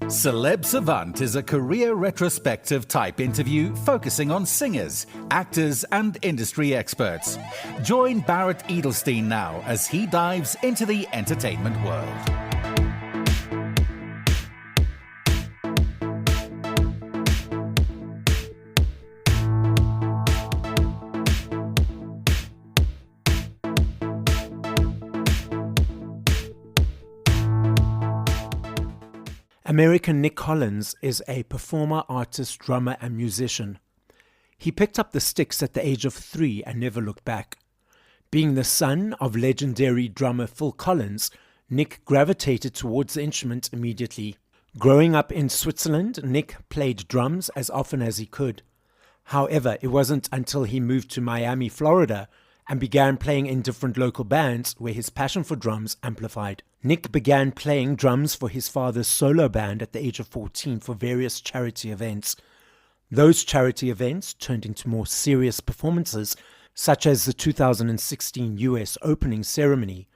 Celeb Savant is a career retrospective type interview focusing on singers, actors, and industry experts. Join Barrett Edelstein now as he dives into the entertainment world. American Nic Collins is a performer, artist, drummer, and musician. He picked up the sticks at the age of 3 and never looked back. Being the son of legendary drummer Phil Collins, Nic gravitated towards the instrument immediately. Growing up in Switzerland, Nic played drums as often as he could. However, it wasn't until he moved to Miami, Florida, and began playing in different local bands where his passion for drums amplified. Nic began playing drums for his father's solo band at the age of 14 for various charity events. Those charity events turned into more serious performances, such as the 2016 US opening ceremony,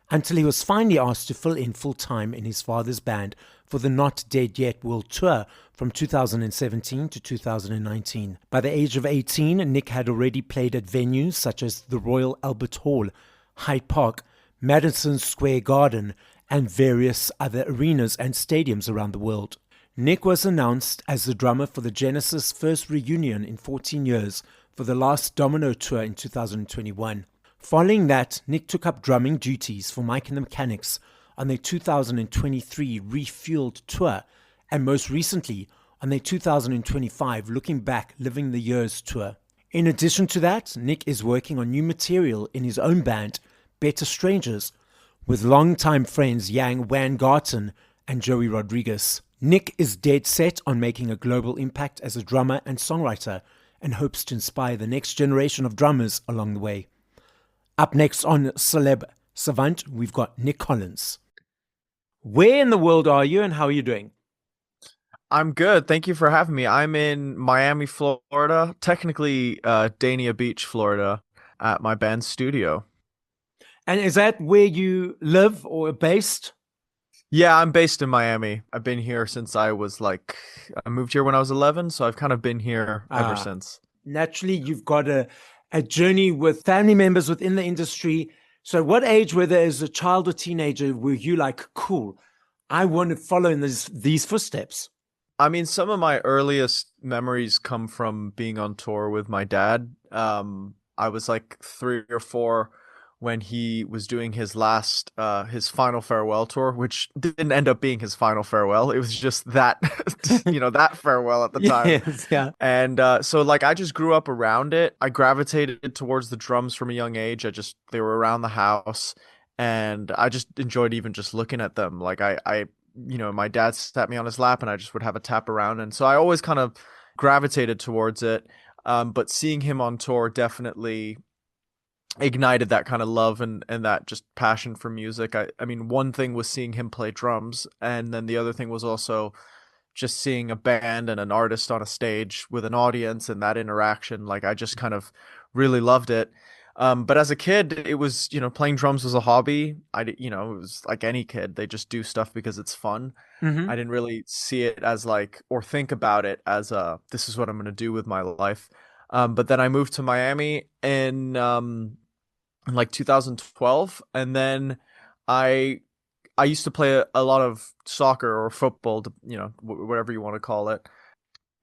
until he was finally asked to fill in full-time in his father's band for the Not Dead Yet World Tour from 2017 to 2019. By the age of 18, Nic had already played at venues such as the Royal Albert Hall, Hyde Park, Madison Square Garden, and various other arenas and stadiums around the world. Nic was announced as the drummer for the Genesis' first reunion in 14 years for the last Domino tour in 2021. Following that, Nic took up drumming duties for Mike and the Mechanics on their 2023 Refueled tour, and most recently on their 2025 Looking Back, Living the Years tour. In addition to that, Nic is working on new material in his own band, Better Strangers, with longtime friends Yang Weingarten and Joey Rodriguez. Nic is dead set on making a global impact as a drummer and songwriter, and hopes to inspire the next generation of drummers along the way. Up next on Celeb Savant, we've got Nic Collins. Where in the world are you and how are you doing? I'm good. Thank you for having me. I'm in Miami, Florida, technically Dania Beach, Florida, at my band's studio. And is that where you live or based? Yeah, I'm based in Miami. I've been here since I moved here when I was 11, so I've kind of been here ever since. Naturally, you've got a journey with family members within the industry. So what age, whether as a child or teenager, were you like, cool, I want to follow in these footsteps? I mean, some of my earliest memories come from being on tour with my dad. I was like 3 or 4 when he was doing his final farewell tour, which didn't end up being his final farewell. It was just that, that farewell at the time. Yes, yeah. And so I just grew up around it. I gravitated towards the drums from a young age. They were around the house and I just enjoyed even just looking at them. My dad sat me on his lap and I just would have a tap around. And so I always kind of gravitated towards it. But seeing him on tour definitely ignited that kind of love and that just passion for music. I mean, one thing was seeing him play drums, and then the other thing was also just seeing a band and an artist on a stage with an audience and that interaction. I just kind of really loved it. But as a kid, it was, playing drums was a hobby. It was like any kid, they just do stuff because it's fun. Mm-hmm. I didn't really see it as or think about it as this is what I'm going to do with my life. But then I moved to Miami in 2012, and then I used to play a lot of soccer or football, whatever you want to call it.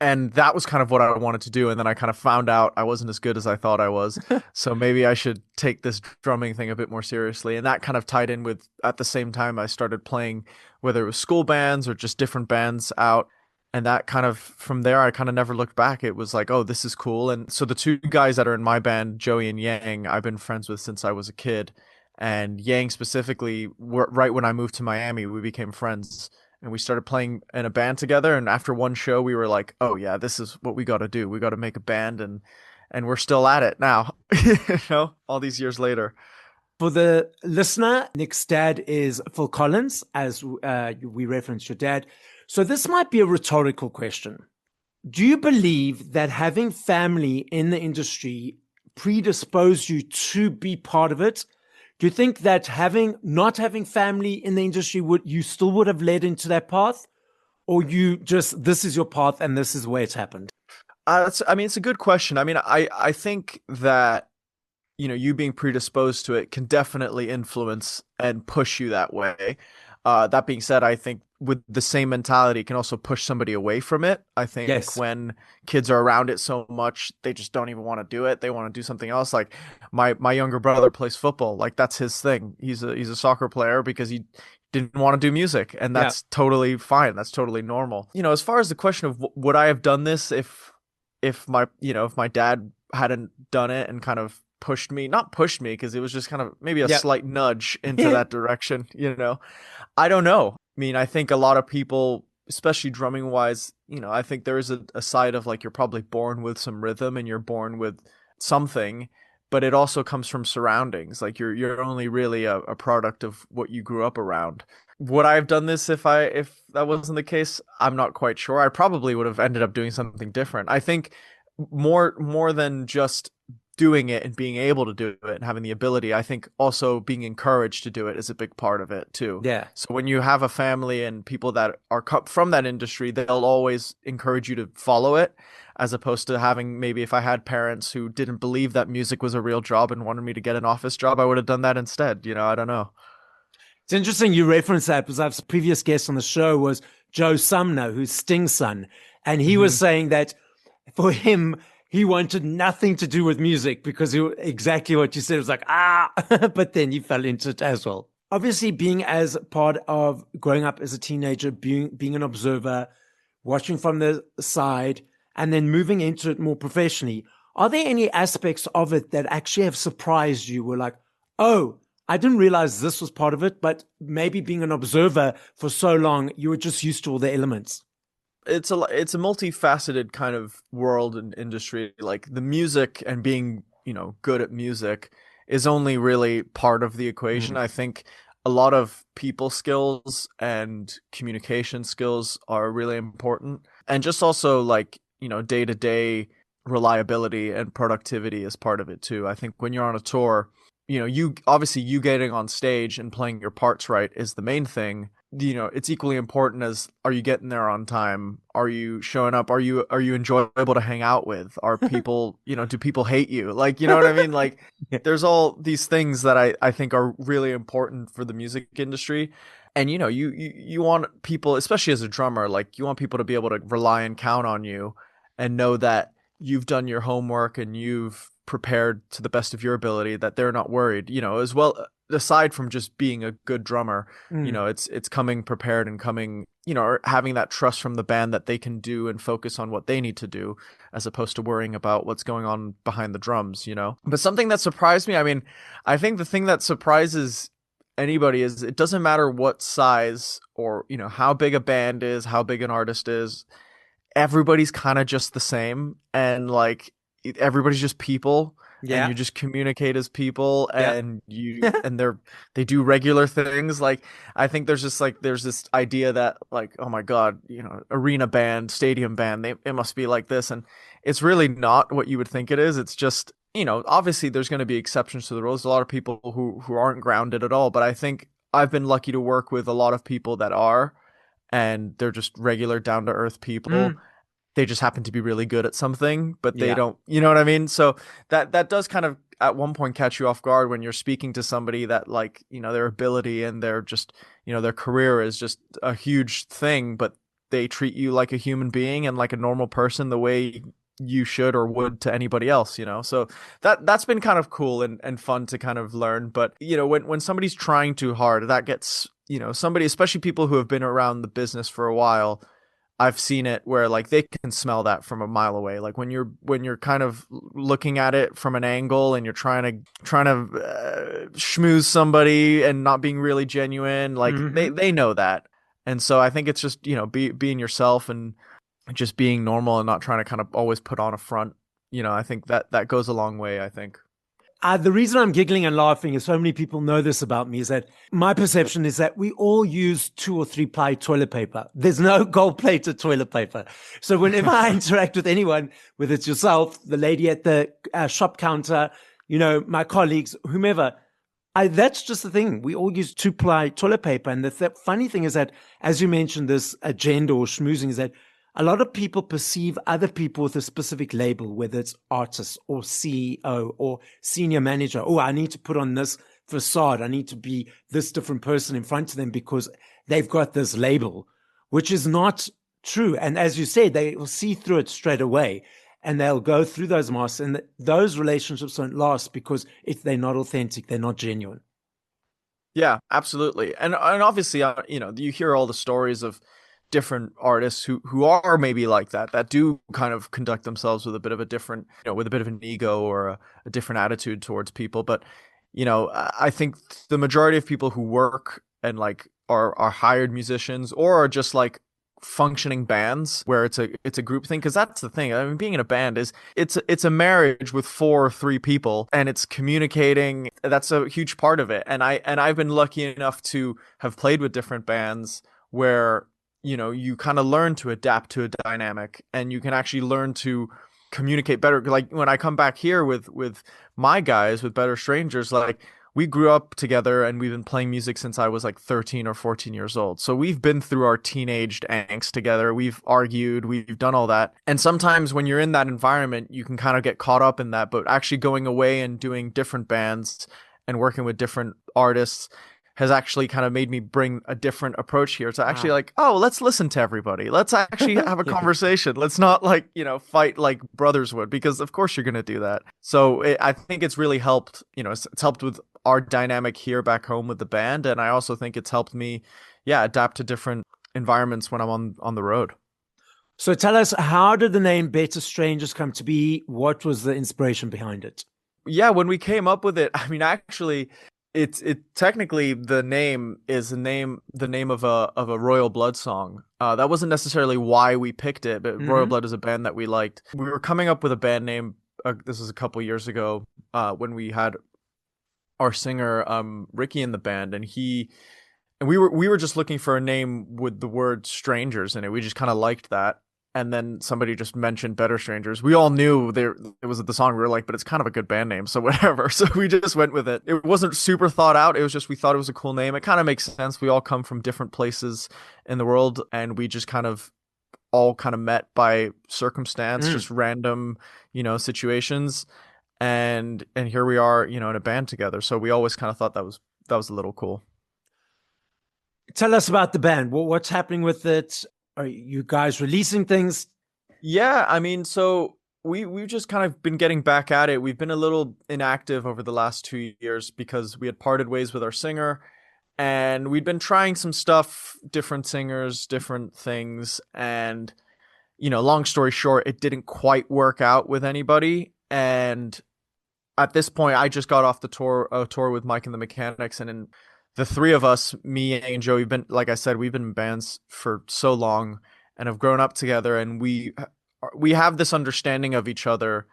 And that was kind of what I wanted to do. And then I kind of found out I wasn't as good as I thought I was. So maybe I should take this drumming thing a bit more seriously. And that kind of tied in with, at the same time, I started playing, whether it was school bands or just different bands out. And that kind of, from there, I kind of never looked back. It was like, oh, this is cool. And so the 2 guys that are in my band, Joey and Yang, I've been friends with since I was a kid. And Yang specifically, right when I moved to Miami, we became friends. And we started playing in a band together. And after one show, we were like, oh, yeah, this is what we got to do. We got to make a band. And we're still at it now, all these years later. For the listener, Nic's dad is Phil Collins, as we referenced your dad. So this might be a rhetorical question. Do you believe that having family in the industry predisposed you to be part of it? Do you think that not having family in the industry you still would have led into that path? or you just, this is your path and this is where it's happened? I mean, it's a good question. I mean, I think that, you know, you being predisposed to it can definitely influence and push you that way. That being said, I think with the same mentality it can also push somebody away from it. I think Yes. when kids are around it so much, they just don't even want to do it. They want to do something else. Like my younger brother plays football. Like that's his thing. He's a soccer player because he didn't want to do music, and Yeah. that's totally fine. That's totally normal. You know, as far as the question of would I have done this if my, you know, if my dad hadn't done it and kind of pushed me, not pushed me because it was just kind of maybe a Yeah. slight nudge into that direction, you know. I don't know. I mean, I think a lot of people, especially drumming wise, you know, I think there is a side of like you're probably born with some rhythm and you're born with something, but it also comes from surroundings. Like you're only really a product of what you grew up around. Would I have done this if that wasn't the case? I'm not quite sure. I probably would have ended up doing something different. I think more than just doing it and being able to do it and having the ability, I think also being encouraged to do it is a big part of it too. Yeah. So when you have a family and people that are from that industry, they'll always encourage you to follow it, as opposed to having, maybe if I had parents who didn't believe that music was a real job and wanted me to get an office job, I would have done that instead. You know, I don't know. It's interesting you reference that because I've previous guest on the show was Joe Sumner, who's Sting's son. And he was saying that for him, he wanted nothing to do with music because exactly what you said. It was like, but then he fell into it as well. Obviously, being as part of growing up as a teenager, being an observer, watching from the side, and then moving into it more professionally, are there any aspects of it that actually have surprised you? Were like, oh, I didn't realize this was part of it, but maybe being an observer for so long, you were just used to all the elements. It's a multifaceted kind of world and industry. Like the music and being, you know, good at music is only really part of the equation. I think a lot of people skills and communication skills are really important, and just also like, you know, day-to-day reliability and productivity is part of it too. I think when you're on a tour, you know, you getting on stage and playing your parts right is the main thing. You know, it's equally important as, are you getting there on time? Are you showing up? Are you enjoyable to hang out with? Are people, you know, do people hate you? Like, you know what I mean? Like there's all these things that I think are really important for the music industry. And, you know, you want people, especially as a drummer, like you want people to be able to rely and count on you and know that you've done your homework and you've prepared to the best of your ability, that they're not worried, you know, as well. Aside from just being a good drummer, you know, it's coming prepared and coming, you know, or having that trust from the band that they can do and focus on what they need to do, as opposed to worrying about what's going on behind the drums, you know. But something that surprised me, I mean, I think the thing that surprises anybody is it doesn't matter what size or, you know, how big a band is, how big an artist is, everybody's kind of just the same, and like everybody's just people. And you just communicate as people, and they do regular things. Like I think there's this idea that like, oh my God, you know, arena band, stadium band, it must be like this, and it's really not what you would think it is. It's just, you know, obviously there's going to be exceptions to the rules. There's a lot of people who aren't grounded at all, but I think I've been lucky to work with a lot of people that are, and they're just regular down to earth people. They just happen to be really good at something, but they don't, you know what I mean? So that does kind of at one point catch you off guard when you're speaking to somebody that, like, you know, their ability and their just, you know, their career is just a huge thing, but they treat you like a human being and like a normal person the way you should or would to anybody else, you know? So that's been kind of cool and fun to kind of learn. But, you know, when somebody's trying too hard, that gets, you know, somebody, especially people who have been around the business for a while, I've seen it where like they can smell that from a mile away. Like when you're kind of looking at it from an angle and you're trying to schmooze somebody and not being really genuine, like they know that. And so I think it's just, you know, being yourself and just being normal and not trying to kind of always put on a front. You know, I think that goes a long way, I think. The reason I'm giggling and laughing is so many people know this about me, is that my perception is that we all use 2 or 3 ply toilet paper. There's no gold plated toilet paper. So whenever I interact with anyone, whether it's yourself, the lady at the shop counter, you know, my colleagues, whomever, That's just the thing. We all use two-ply toilet paper. And the funny thing is that, as you mentioned, this agenda or schmoozing is that a lot of people perceive other people with a specific label, whether it's artist or CEO or senior manager. Oh, I need to put on this facade. I need to be this different person in front of them because they've got this label, which is not true. And as you said, they will see through it straight away. And they'll go through those masks, and those relationships don't last because if they're not authentic, they're not genuine. Yeah, absolutely. And obviously, you hear all the stories of different artists who are maybe like that do kind of conduct themselves with a bit of a different, with a bit of an ego or a different attitude towards people. But, I think the majority of people who work and like are hired musicians or are just like functioning bands where it's a group thing, because that's the thing. I mean, being in a band is it's a marriage with 4 or 3 people, and it's communicating. That's a huge part of it. And I've been lucky enough to have played with different bands where you kind of learn to adapt to a dynamic, and you can actually learn to communicate better. Like when I come back here with my guys with Better Strangers, like we grew up together and we've been playing music since I was like 13 or 14 years old. So we've been through our teenaged angst together. We've argued, we've done all that. And sometimes when you're in that environment, you can kind of get caught up in that. But actually going away and doing different bands and working with different artists has actually kind of made me bring a different approach here. To actually like, oh, let's listen to everybody. Let's actually have a conversation. Let's not like, fight like brothers would, because of course you're going to do that. So I think it's really helped, it's helped with our dynamic here back home with the band. And I also think it's helped me, adapt to different environments when I'm on the road. So tell us, how did the name Better Strangers come to be? What was the inspiration behind it? Yeah, when we came up with it, I mean, actually, it technically the name is the name of a Royal Blood song. That wasn't necessarily why we picked it, but Royal Blood is a band that we liked. We were coming up with a band name. This was a couple years ago when we had our singer Ricky in the band, and we were just looking for a name with the word strangers in it. We just kind of liked that. And then somebody just mentioned Better Strangers. We all knew it was the song. We were like, but it's kind of a good band name, so whatever. So we just went with it. It wasn't super thought out. It was just we thought it was a cool name. It kind of makes sense. We all come from different places in the world, and we just kind of all kind of met by circumstance, just random, situations. And here we are, in a band together. So we always kind of thought that was a little cool. Tell us about the band. What's happening with it? Are you guys releasing things? Yeah, I mean, so we've just kind of been getting back at it. We've been a little inactive over the last 2 years because we had parted ways with our singer, and we'd been trying some stuff, different singers, different things, and long story short, it didn't quite work out with anybody. And at this point, I just got off the tour with Mike and the Mechanics, and in the 3 of us, me and Joe, we've been, like I said, we've been in bands for so long and have grown up together, and we have this understanding of each other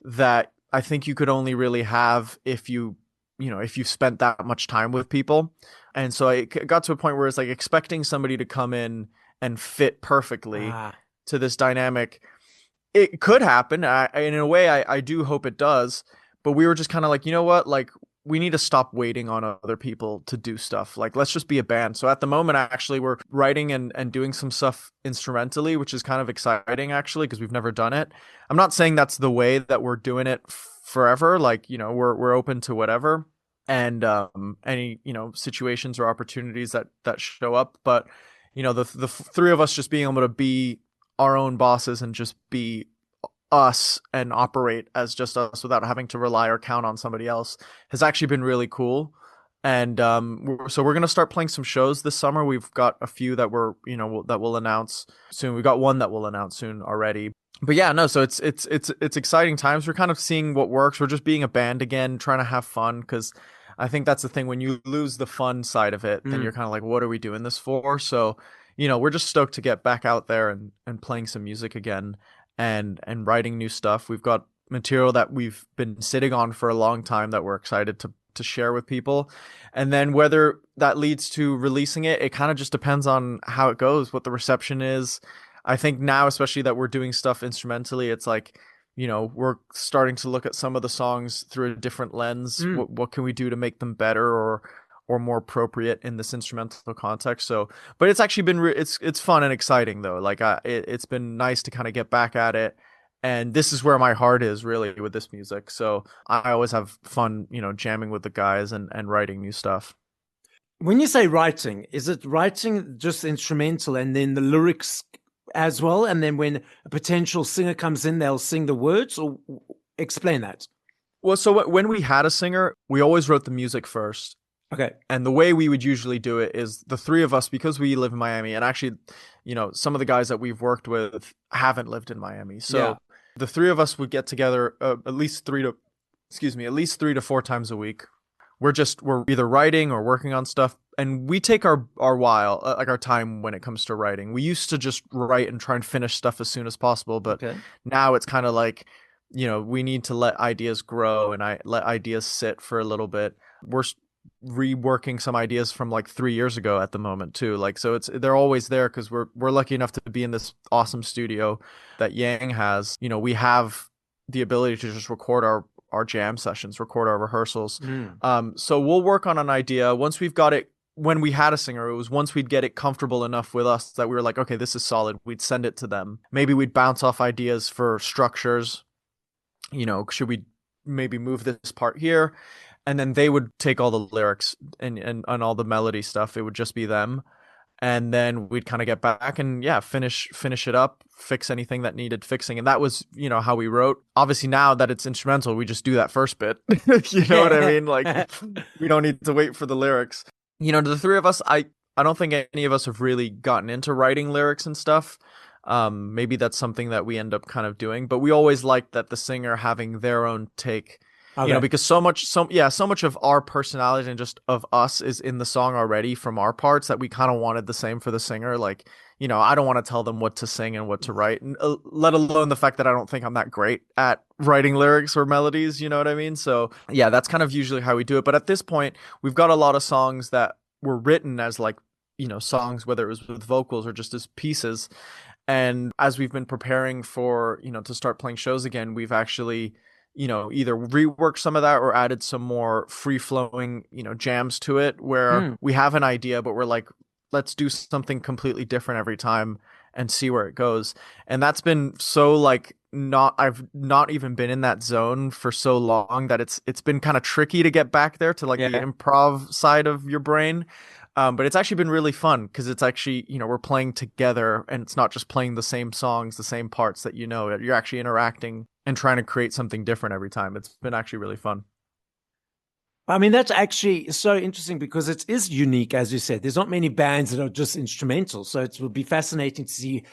that I think you could only really have if you spent that much time with people. And so it got to a point where it's like expecting somebody to come in and fit perfectly to this dynamic. It could happen. In a way, I do hope it does. But we were just kind of like, you know what? Like, we need to stop waiting on other people to do stuff. Like, let's just be a band. So at the moment, actually, we're writing and doing some stuff instrumentally, which is kind of exciting, actually, because we've never done it. I'm not saying that's the way that we're doing it forever. Like, we're open to whatever and any, situations or opportunities that show up. But, the 3 of us just being able to be our own bosses and just be us and operate as just us without having to rely or count on somebody else has actually been really cool. And so we're going to start playing some shows this summer. We've got a few that that we'll announce soon. We've got one that we'll announce soon already. But yeah, no, so it's exciting times. We're kind of seeing what works. We're just being a band again, trying to have fun, because I think that's the thing. When you lose the fun side of it, then you're kind of like, what are we doing this for? So, we're just stoked to get back out there and playing some music again. And writing new stuff. We've got material that we've been sitting on for a long time that we're excited to share with people. And then whether that leads to releasing it, it kind of just depends on how it goes, what the reception is. I think now, especially that we're doing stuff instrumentally, it's like, we're starting to look at some of the songs through a different lens. What can we do to make them better or more appropriate in this instrumental context? So, but it's actually been it's fun and exciting though. Like it's been nice to kind of get back at it. And this is where my heart is really with this music. So I always have fun, jamming with the guys and writing new stuff. When you say writing, is it writing just instrumental and then the lyrics as well? And then when a potential singer comes in, they'll sing the words, or explain that? Well, so when we had a singer, we always wrote the music first. Okay. And the way we would usually do it is the three of us, because we live in Miami, and actually, some of the guys that we've worked with haven't lived in Miami. So the three of us would get together at least 3 to 4 times a week. We're either writing or working on stuff, and we take our while, like our time when it comes to writing. We used to just write and try and finish stuff as soon as possible, but now it's kind of like, we need to let ideas grow, and I let ideas sit for a little bit. We're reworking some ideas from like 3 years ago at the moment too. Like, so they're always there because we're lucky enough to be in this awesome studio that Yang has. We have the ability to just record our jam sessions, record our rehearsals. So we'll work on an idea. Once we've got it, when we had a singer, it was once we'd get it comfortable enough with us that we were like, okay, this is solid. We'd send it to them. Maybe we'd bounce off ideas for structures. Should we maybe move this part here? And then they would take all the lyrics and all the melody stuff. It would just be them. And then we'd kind of get back and finish it up, fix anything that needed fixing. And that was, how we wrote. Obviously now that it's instrumental, we just do that first bit. You know what I mean? Like, we don't need to wait for the lyrics. The three of us, I don't think any of us have really gotten into writing lyrics and stuff. Maybe that's something that we end up kind of doing, but we always liked that the singer having their own take. Because so much of our personality and just of us is in the song already from our parts, that we kind of wanted the same for the singer. Like, I don't want to tell them what to sing and what to write, and let alone the fact that I don't think I'm that great at writing lyrics or melodies. You know what I mean? So yeah, that's kind of usually how we do it. But at this point, we've got a lot of songs that were written as like, songs, whether it was with vocals or just as pieces. And as we've been preparing for, to start playing shows again, we've actually either reworked some of that or added some more free-flowing, jams to it, where we have an idea, but we're like, let's do something completely different every time and see where it goes. And that's been so like I've not even been in that zone for so long that it's been kind of tricky to get back there to like the improv side of your brain. But it's actually been really fun because it's actually, we're playing together, and it's not just playing the same songs, the same parts that you're actually interacting and trying to create something different every time. It's been actually really fun. I mean, that's actually so interesting because it is unique, as you said. There's not many bands that are just instrumental. So it will be fascinating to see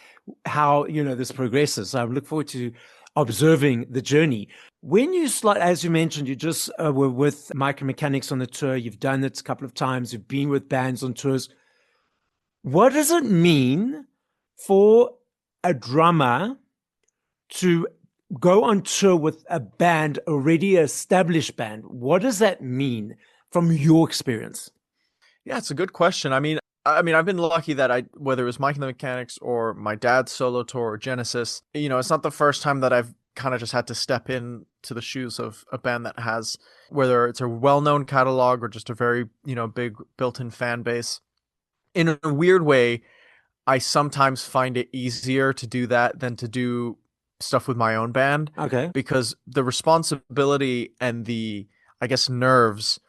how, this progresses. So I look forward to observing the journey. When you as you mentioned, you just were with Micro Mechanics on the tour. You've done it a couple of times. You've been with bands on tours. What does it mean for a drummer to go on tour with a band, already established band? What does that mean from your experience? Yeah, it's a good question. I mean, I've been lucky that whether it was Mike and the Mechanics or my dad's solo tour or Genesis, it's not the first time that I've kind of just had to step in to the shoes of a band that has, whether it's a well-known catalog or just a very, big built-in fan base. In a weird way, I sometimes find it easier to do that than to do stuff with my own band. Okay. Because the responsibility and the, I guess, nerves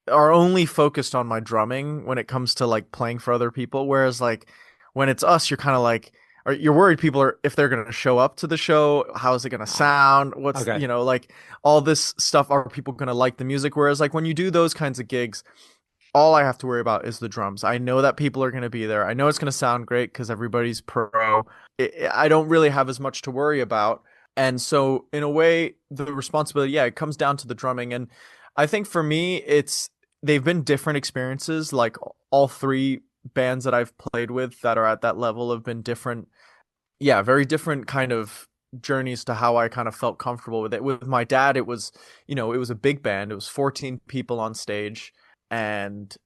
are only focused on my drumming when it comes to like playing for other people. Whereas like when it's us, you're kind of like, or you're worried if they're going to show up to the show, how is it going to sound? What's, like all this stuff. Are people going to like the music? Whereas like when you do those kinds of gigs, all I have to worry about is the drums. I know that people are going to be there. I know it's going to sound great because everybody's pro. I don't really have as much to worry about. And so in a way, the responsibility, it comes down to the drumming. And I think for me, they've been different experiences. Like all three bands that I've played with that are at that level have been different. Yeah, very different kind of journeys to how I kind of felt comfortable with it. With my dad, it was, it was a big band. It was 14 people on stage. And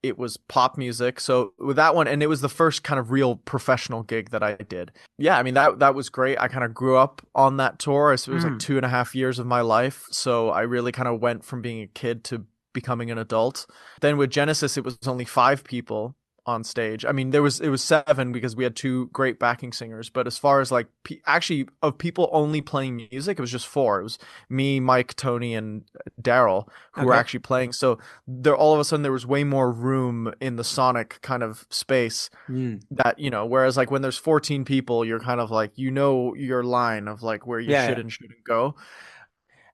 it was pop music. So with that one, and it was the first kind of real professional gig that I did. Yeah, I mean that was great. I kind of grew up on that tour. It was like 2.5 years of my life. So I really kind of went from being a kid to becoming an adult. Then with Genesis, it was only 5 people on stage. I mean, it was 7 because we had 2 great backing singers. But as far as like actually of people only playing music, it was just 4. It was me, Mike, Tony, and Daryl who were actually playing. So there, all of a sudden, there was way more room in the sonic kind of space that, you know, whereas like when there's 14 people, you're kind of like, you know, your line of like where you should and shouldn't go.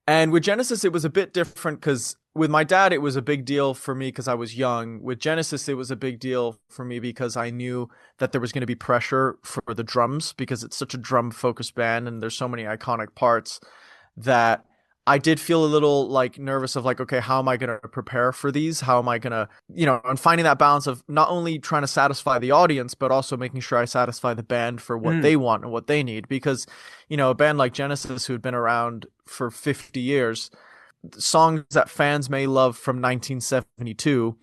And with Genesis, it was a bit different because with my dad, it was a big deal for me because I was young. With Genesis, it was a big deal for me because I knew that there was going to be pressure for the drums because it's such a drum-focused band and there's so many iconic parts that I did feel a little like nervous of like, okay, how am I going to prepare for these? How am I going to, you know, and finding that balance of not only trying to satisfy the audience, but also making sure I satisfy the band for what they want and what they need. Because, you know, a band like Genesis, who had been around for 50 years, songs that fans may love from 1972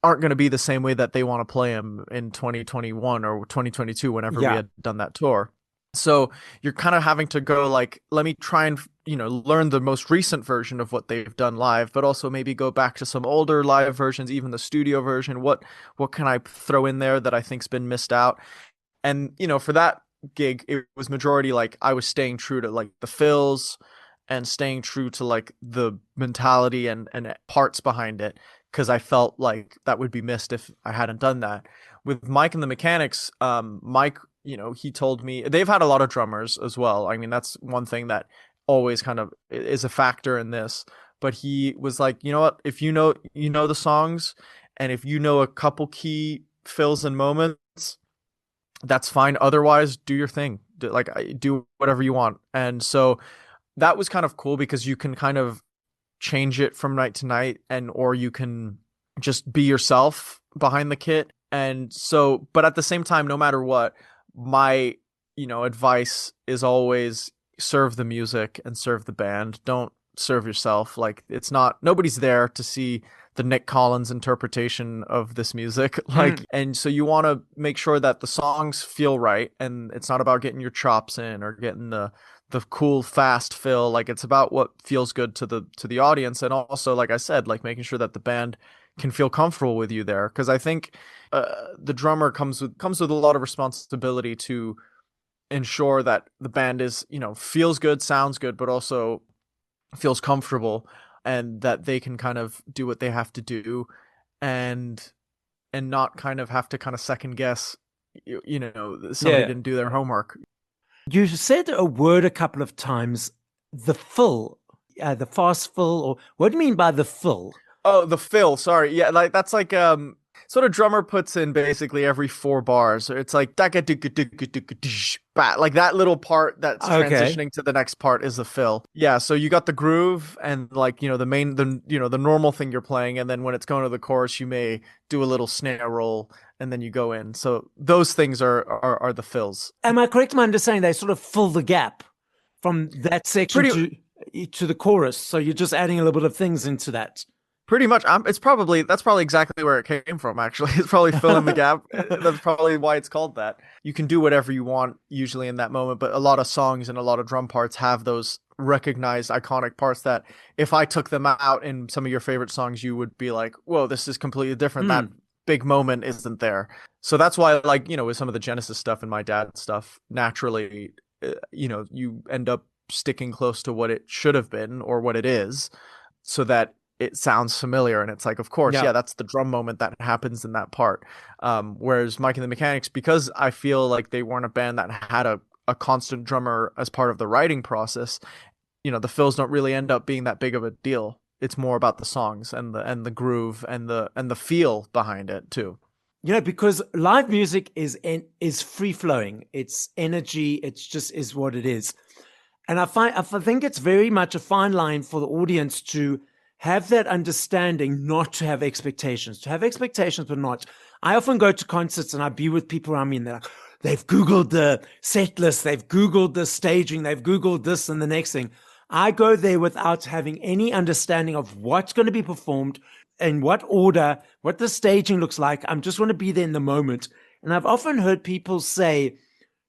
aren't going to be the same way that they want to play them in 2021 or 2022, whenever we had done that tour. So you're kind of having to go like, let me try and, you know, learn the most recent version of what they've done live, but also maybe go back to some older live versions, even the studio version. What can I throw in there that I think's been missed out? And, you know, for that gig, it was majority like I was staying true to like the fills and staying true to like the mentality and parts behind it, because I felt like that would be missed if I hadn't done that. With Mike and the Mechanics, Mike, you know, he told me they've had a lot of drummers as well. I mean, that's one thing that always kind of is a factor in this. But he was like, you know what, if you know the songs, and if you know a couple key fills and moments, that's fine. Otherwise, do your thing. Do whatever you want. And so that was kind of cool because you can kind of change it from night to night, or you can just be yourself behind the kit. And so, but at the same time, no matter what, my, you know, advice is always serve the music and serve the band. Don't serve yourself. Like, it's not, nobody's there to see the Nic Collins interpretation of this music. Like, and so you want to make sure that the songs feel right. And it's not about getting your chops in or getting the cool fast fill. Like, it's about what feels good to the audience. And also, like I said, like making sure that the band can feel comfortable with you there. Cause I think the drummer comes with a lot of responsibility to ensure that the band is, you know, feels good, sounds good, but also feels comfortable, and that they can kind of do what they have to do and not kind of have to kind of second guess, you know, somebody didn't do their homework. You said a word a couple of times, the fill, the fast fill, or what do you mean by the fill? Oh, the fill. Sorry. Yeah, like that's like sort of drummer puts in basically every 4 bars. It's like like that little part that's transitioning to the next part is the fill. Yeah, so you got the groove and like, you know, the normal thing you're playing, and then when it's going to the chorus, you may do a little snare roll and then you go in. So those things are the fills. Am I correct in my understanding they sort of fill the gap from that section to the chorus? So you're just adding a little bit of things into that. Pretty much. That's probably exactly where it came from, actually. It's probably filling the gap. That's probably why it's called that. You can do whatever you want usually in that moment, but a lot of songs and a lot of drum parts have those recognized iconic parts that if I took them out in some of your favorite songs, you would be like, whoa, this is completely different. That big moment isn't there. So that's why, like, you know, with some of the Genesis stuff and my dad's stuff, naturally, you know, you end up sticking close to what it should have been or what it is, so that it sounds familiar. And it's like, of course, that's the drum moment that happens in that part. Whereas Mike and the Mechanics, because I feel like they weren't a band that had a constant drummer as part of the writing process, you know, the fills don't really end up being that big of a deal. It's more about the songs and the groove and the feel behind it too. You know, because live music is free flowing. It's energy. It's just is what it is. And I think it's very much a fine line for the audience to have that understanding, not to have expectations. To have expectations, but not. I often go to concerts and I be with people around me and they're like, they've Googled the set list, they've Googled the staging, they've Googled this and the next thing. I go there without having any understanding of what's going to be performed. in what order, what the staging looks like. I just want to be there in the moment. And I've often heard people say,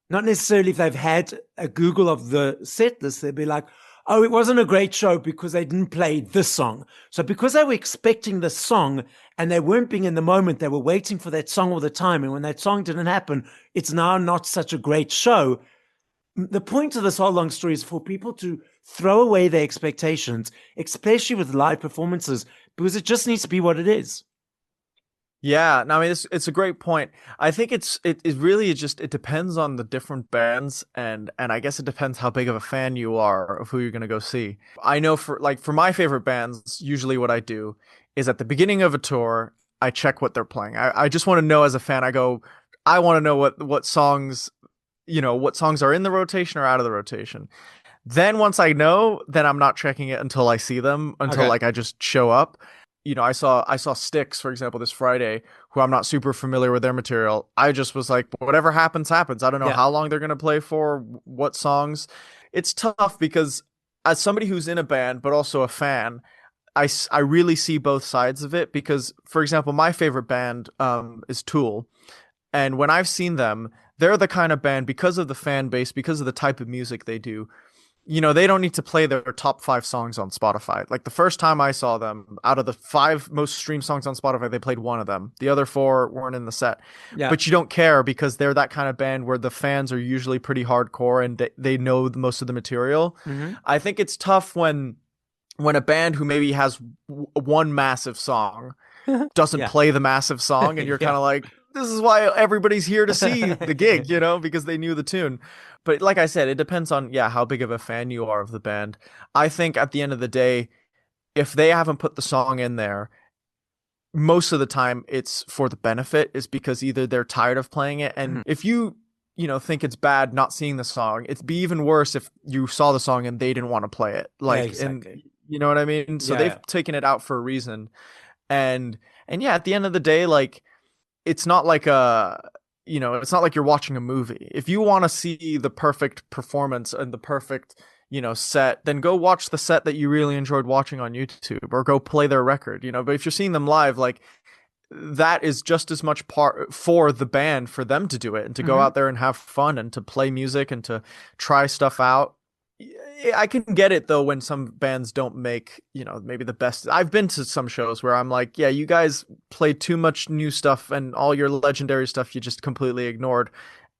not necessarily if they've had a Google of the set list, they'd be like, oh, it wasn't a great show because they didn't play this song. So because they were expecting the song and they weren't being in the moment, they were waiting for that song all the time. And when that song didn't happen, it's now not such a great show. The point of this whole long story is for people to throw away their expectations, especially with live performances, because it just needs to be what it is. Yeah, no, I mean it's a great point. I think it really just it depends on the different bands, and I guess it depends how big of a fan you are of who you're gonna go see. I know for my favorite bands, usually what I do is at the beginning of a tour, I check what they're playing. I just want to know as a fan, I want to know what songs, what songs are in the rotation or out of the rotation. Then once I know, then I'm not checking it until I see them, until Okay. like I just show up. I saw Styx, for example, this Friday, who I'm not super familiar with their material. I just was like, whatever happens, happens. I don't know Yeah. how long they're going to play for, what songs. It's tough because as somebody who's in a band, but also a fan, I really see both sides of it because, for example, my favorite band is Tool. And when I've seen them, they're the kind of band, because of the fan base, because of the type of music they do, they don't need to play their top 5 songs on Spotify. Like the first time I saw them, out of the 5 most streamed songs on Spotify, they played one of them. The other 4 weren't in the set. Yeah. But you don't care because they're that kind of band where the fans are usually pretty hardcore and they know most of the material. Mm-hmm. I think it's tough when a band who maybe has one massive song doesn't Yeah. play the massive song, and you're Yeah. kind of like, this is why everybody's here to see the gig, because they knew the tune. But like I said, it depends on how big of a fan you are of the band. I think at the end of the day, if they haven't put the song in there, most of the time it's for the benefit, is because either they're tired of playing it, and if think it's bad not seeing the song, it'd be even worse if you saw the song and they didn't want to play it. Like, exactly. and you know what I mean? So Yeah, they've yeah. taken it out for a reason. And yeah, at the end of the day, like, it's not like it's not like you're watching a movie. If you want to see the perfect performance and the perfect, set, then go watch the set that you really enjoyed watching on YouTube, or go play their record, But if you're seeing them live, like, that is just as much part for the band, for them to do it and to go Mm-hmm. out there and have fun and to play music and to try stuff out. I can get it though when some bands don't make, maybe the best. I've been to some shows where I'm like, yeah, you guys played too much new stuff and all your legendary stuff you just completely ignored.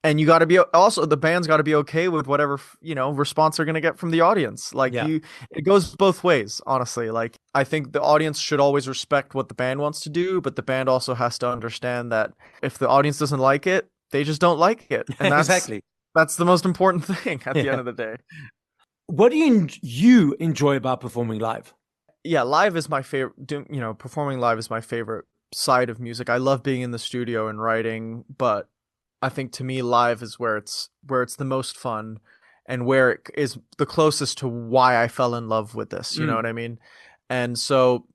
And you got to be also, the band's got to be okay with whatever, response they're going to get from the audience. Like, Yeah. it goes both ways, honestly. Like, I think the audience should always respect what the band wants to do, but the band also has to understand that if the audience doesn't like it, they just don't like it. And Exactly. that's the most important thing at the Yeah. end of the day. What do you enjoy about performing live? Yeah, live is my favorite. Performing live is my favorite side of music. I love being in the studio and writing, but I think to me live is where it's the most fun, and where it is the closest to why I fell in love with this. You know what I mean? And so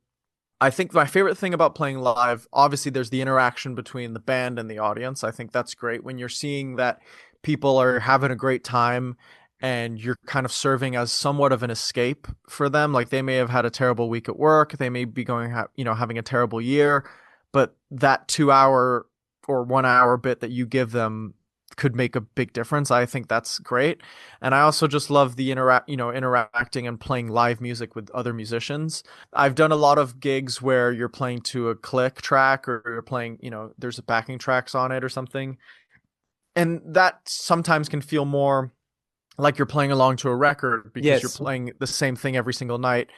I think my favorite thing about playing live, obviously there's the interaction between the band and the audience. I think that's great when you're seeing that people are having a great time and you're kind of serving as somewhat of an escape for them. Like, they may have had a terrible week at work, they may be having a terrible year, but that 2 hour or 1 hour bit that you give them could make a big difference. I think that's great. And I also just love the interacting and playing live music with other musicians. I've done a lot of gigs where you're playing to a click track, or you're playing, there's a backing tracks on it or something. And that sometimes can feel more like you're playing along to a record, because you're Yes. playing the same thing every single night,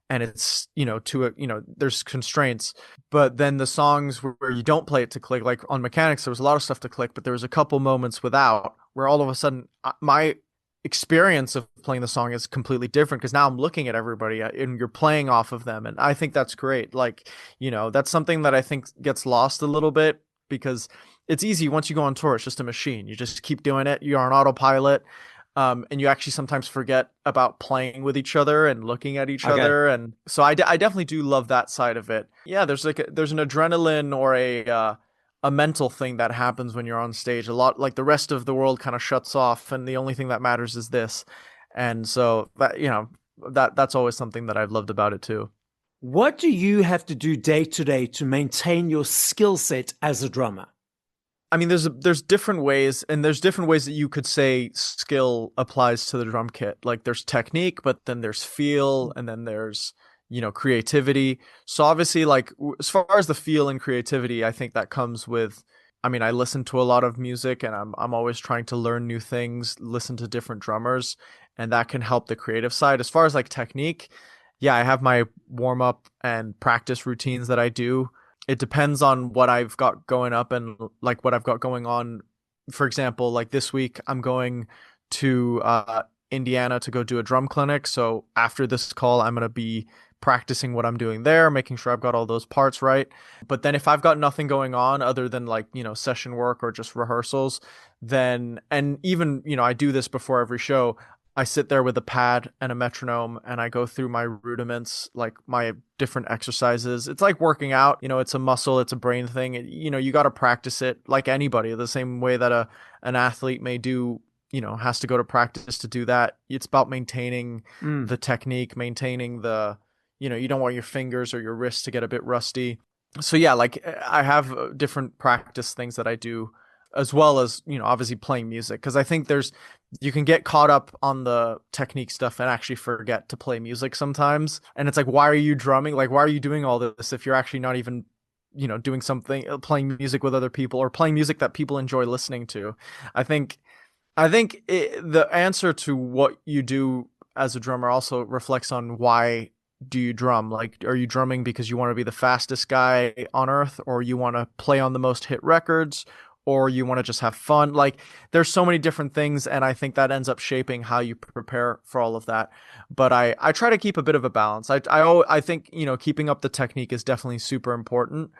and it's there's constraints. But then the songs where you don't play it to click, like on Mechanics, there was a lot of stuff to click, but there was a couple moments without, where all of a sudden my experience of playing the song is completely different, because now I'm looking at everybody and you're playing off of them, and I think that's great. Like, that's something that I think gets lost a little bit, because it's easy once you go on tour, it's just a machine, you just keep doing it, you're on autopilot. And you actually sometimes forget about playing with each other and looking at each other. And so I definitely do love that side of it. Yeah, there's an adrenaline or a mental thing that happens when you're on stage. A lot, like, the rest of the world kind of shuts off, and the only thing that matters is this. And so that's always something that I've loved about it too. What do you have to do day to day to maintain your skill set as a drummer? I mean, there's different ways, and there's different ways that you could say skill applies to the drum kit. Like there's technique, but then there's feel, and then there's, creativity. So obviously, like as far as the feel and creativity, I think that comes with, I mean, I listen to a lot of music, and I'm always trying to learn new things, listen to different drummers, and that can help the creative side. As far as like technique, yeah, I have my warm up and practice routines that I do. It depends on what I've got going up and like what I've got going on. For example, like this week, I'm going to Indiana to go do a drum clinic. So after this call, I'm going to be practicing what I'm doing there, making sure I've got all those parts right. But then if I've got nothing going on other than like, session work or just rehearsals, then, and even, I do this before every show, I sit there with a pad and a metronome and I go through my rudiments, like my different exercises. It's like working out, it's a muscle, it's a brain thing. You got to practice it like anybody, the same way that an athlete may do, has to go to practice to do that. It's about maintaining the technique, maintaining the, you don't want your fingers or your wrists to get a bit rusty. So yeah, like I have different practice things that I do, as well as, obviously playing music. Cause I think you can get caught up on the technique stuff and actually forget to play music sometimes. And it's like, why are you drumming? Like, why are you doing all this if you're actually not even, doing something, playing music with other people or playing music that people enjoy listening to? I think the answer to what you do as a drummer also reflects on why do you drum? Like, are you drumming because you want to be the fastest guy on earth, or you want to play on the most hit records, or you want to just have fun? Like there's so many different things. And I think that ends up shaping how you prepare for all of that. But I try to keep a bit of a balance. I think, keeping up the technique is definitely super important.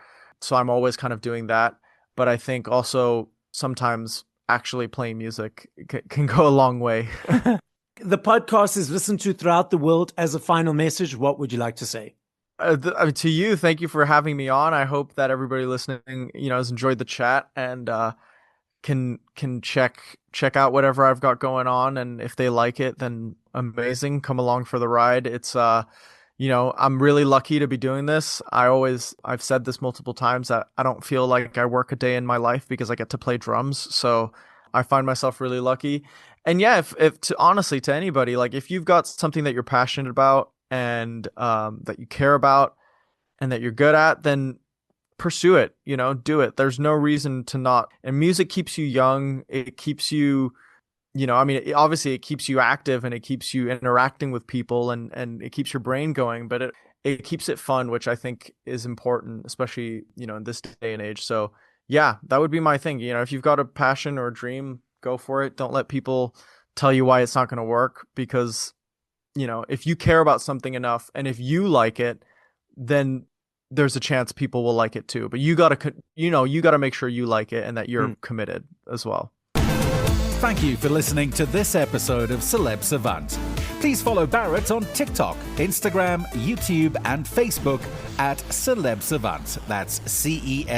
So I'm always kind of doing that. But I think also sometimes actually playing music can go a long way. The podcast is listened to throughout the world. As a final message, what would you like to say? To you, thank you for having me on. I hope that everybody listening, has enjoyed the chat and can check out whatever I've got going on. And if they like it, then amazing. Come along for the ride. It's I'm really lucky to be doing this. I've said this multiple times that I don't feel like I work a day in my life because I get to play drums. So I find myself really lucky. And yeah, if honestly to anybody, like if you've got something that you're passionate about and that you care about and that you're good at, then pursue it, do it. There's no reason to not. And music keeps you young. It keeps you, obviously it keeps you active and it keeps you interacting with people and it keeps your brain going, but it keeps it fun, which I think is important, especially, in this day and age. So yeah, that would be my thing. If you've got a passion or a dream, go for it. Don't let people tell you why it's not going to work, because if you care about something enough and if you like it, then there's a chance people will like it too. But you got to make sure you like it and that you're committed as well. Thank you for listening to this episode of Celeb Savant. Please follow Barrett on TikTok, Instagram, YouTube, and Facebook at Celeb Savant. That's CelebSavant.